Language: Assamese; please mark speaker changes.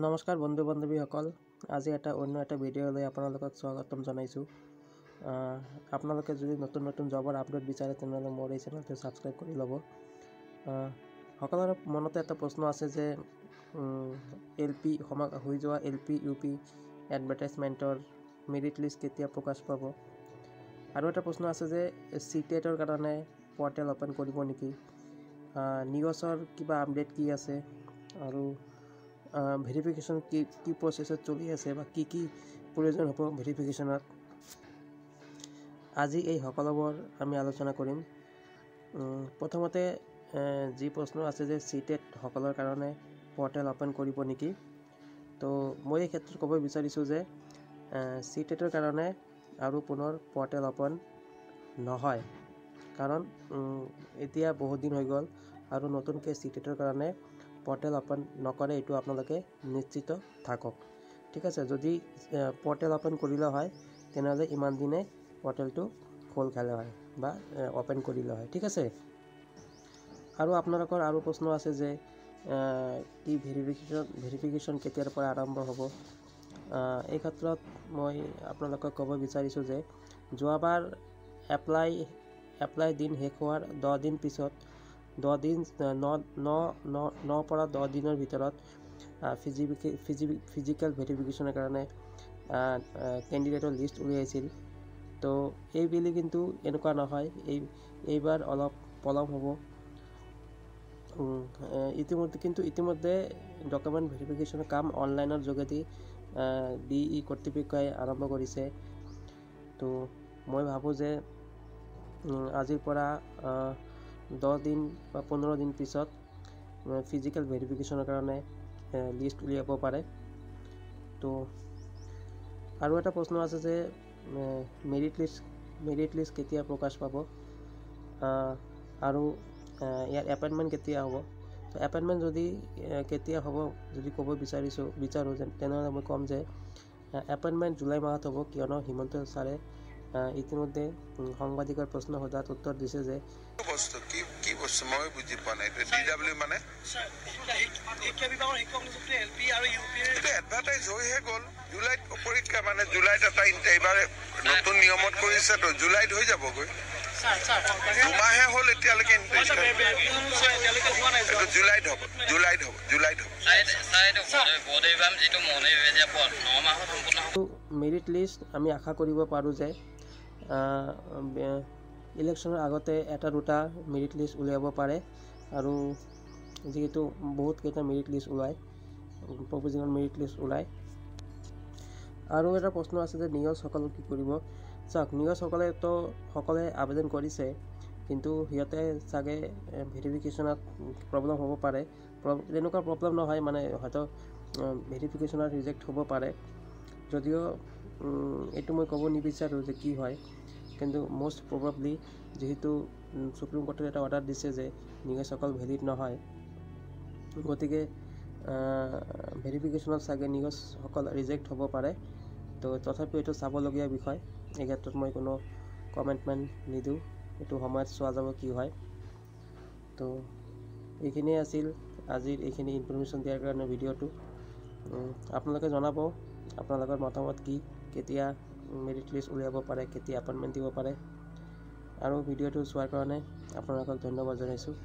Speaker 1: নমস্কাৰ বন্ধু বান্ধৱীসকল, আজি অন্য এটা ভিডিঅ'লৈ আপোনালোকক স্বাগতম জনাইছোঁ। আপোনালোকে যদি নতুন জবৰ আপডেট বিচাৰে তেনেহ'লে মোৰ এই চেনেলটো ছাবস্ক্ৰাইব কৰি ল'ব। সকলোৰে মনতে এটা প্ৰশ্ন আছে যে হৈ যোৱা LP UP এডভাৰটাইজমেণ্টৰ মেৰিট লিষ্ট কেতিয়া প্ৰকাশ পাব। আৰু এটা প্ৰশ্ন আছে যে CTETৰ কাৰণে পৰ্টেল অ'পেন কৰিব নেকি, নিউজৰ কিবা আপডেট কি আছে, আৰু ভেৰিফিকেশ্যন কি প্ৰচেছত চলি আছে বা কি প্ৰয়োজন হ'ব ভেৰিফিকেশ্যনত। আজি এই সকলোবোৰ আমি আলোচনা কৰিম। প্ৰথমতে যি প্ৰশ্ন আছে যে CTET সকলৰ কাৰণে পৰ্টেল অ'পেন কৰিব নেকি, তো মই এই ক্ষেত্ৰত ক'ব বিচাৰিছোঁ যে CTETৰ কাৰণে আৰু পুনৰ পৰ্টেল অ'পেন নহয়, কাৰণ এতিয়া বহুত দিন হৈ গ'ল আৰু নতুনকৈ CTETৰ কাৰণে পৰ্টেল অ'পেন নকৰে, এইটো আপোনালোকে নিশ্চিত থাকক। ঠিক আছে, যদি পৰ্টেল অ'পেন কৰিলে হয় তেনেহ'লে ইমান দিনে পৰ্টেলটো খোল খালে হয় বা অ'পেন কৰিলে হয়। ঠিক আছে, আৰু আপোনালোকৰ আৰু প্ৰশ্ন আছে যে কি ভেৰিফিকেশ্যন কেতিয়াৰ পৰা আৰম্ভ হ'ব। এই ক্ষেত্ৰত মই আপোনালোকক ক'ব বিচাৰিছোঁ যে যোৱাবাৰ এপ্লাই দিন শেষ হোৱাৰ 10 দিন পিছত 9 পৰা 10 দিনৰ ভিতৰত ফিজিকেল ভেৰিফিকেশ্যনৰ কাৰণে কেণ্ডিডেটৰ লিষ্ট উলিয়াইছিল। তো এইবেলি কিন্তু এনেকুৱা নহয়, এইবাৰ অলপ পলম হ'ব। ইতিমধ্যে ডকুমেণ্ট ভেৰিফিকেশ্যনৰ কাম অনলাইনৰ যোগেদি DE কৰ্তৃপক্ষই আৰম্ভ কৰিছে। তো মই ভাবোঁ যে আজিৰ পৰা 10 দিন বা 15 দিন পিছত ফিজিকেল ভেৰিফিকেশ্যনৰ কাৰণে লিষ্ট উলিয়াব পাৰে। তো আৰু এটা প্ৰশ্ন আছে যে মেৰিট লিষ্ট কেতিয়া প্ৰকাশ পাব, আৰু ইয়াৰ এপইণ্টমেণ্ট কেতিয়া হ'ব। তো এপইণ্টমেণ্ট যদি কেতিয়া হ'ব যদি ক'ব বিচাৰোঁ তেনেহ'লে মই ক'ম যে এপইণ্টমেণ্ট জুলাই মাহত হ'ব, কিয়নো হিমন্ত ছাৰে ইতিমধ্যে সাংবাদিকৰ প্ৰশ্ন সোধাত উত্তৰ দিছে যে
Speaker 2: মই বুজি পোৱা নাই DW মানে এডভাৰটাইজ হৈহে গ'ল। জুলাইত পৰীক্ষা, মানে জুলাইত এইবাৰ নতুন নিয়মত কৰিছে, তো জুলাইত হৈ যাবগৈ। দুমাহে হ'ল এতিয়ালৈকে। জুলাইত হ'ব।
Speaker 1: মেৰিট লিষ্ট আমি আশা কৰিব পাৰোঁ যে ইলেকশ্যনৰ আগতে এটা দুটা মেৰিট লিষ্ট উলিয়াব পাৰে, আৰু যিহেতু বহুতকেইটা মেৰিট লিষ্ট ওলায়, প্ৰভিজনেল মেৰিট লিষ্ট ওলায়। আৰু এটা প্ৰশ্ন আছে যে নিউজসকলে কি কৰিব। চাওক, সকলে আবেদন কৰিছে, কিন্তু সিহঁতে চাগে ভেৰিফিকেশ্যনত প্ৰব্লেম হ'ব পাৰে। তেনেকুৱা প্ৰব্লেম নহয়, মানে হয়তো ভেৰিফিকেশ্যনত ৰিজেক্ট হ'ব পাৰে, যদিও এইটো মই ক'ব নিবিচাৰোঁ যে কি হয়, কিন্তু মষ্ট প্ৰবাবলি যিহেতু সুপ্ৰিম কোৰ্টে এটা অৰ্ডাৰ দিছে যে নিউজসকল ভেলিড নহয়, গতিকে ভেৰিফিকেশ্যনত চাগে নিউজসকল ৰিজেক্ট হ'ব পাৰে। তো তথাপিও এইটো চাবলগীয়া বিষয়, এই ক্ষেত্ৰত মই কোনো কমেণ্টমেণ্ট নিদিওঁ, এইটো সময়ত চোৱা যাব কি হয়। তো এইখিনিয়ে আছিল আজিৰ এইখিনি ইনফৰমেশ্যন দিয়াৰ কাৰণে ভিডিঅ'টো। আপোনালোকে জনাব আপোনালোকৰ মতামত কি, কেতিয়া মেৰিট লিষ্ট উলিয়াব পাৰে, কেতিয়া এপইণ্টমেণ্ট দিব পাৰে। আৰু ভিডিঅ'টো চোৱাৰ কাৰণে আপোনালোকক ধন্যবাদ জনাইছোঁ।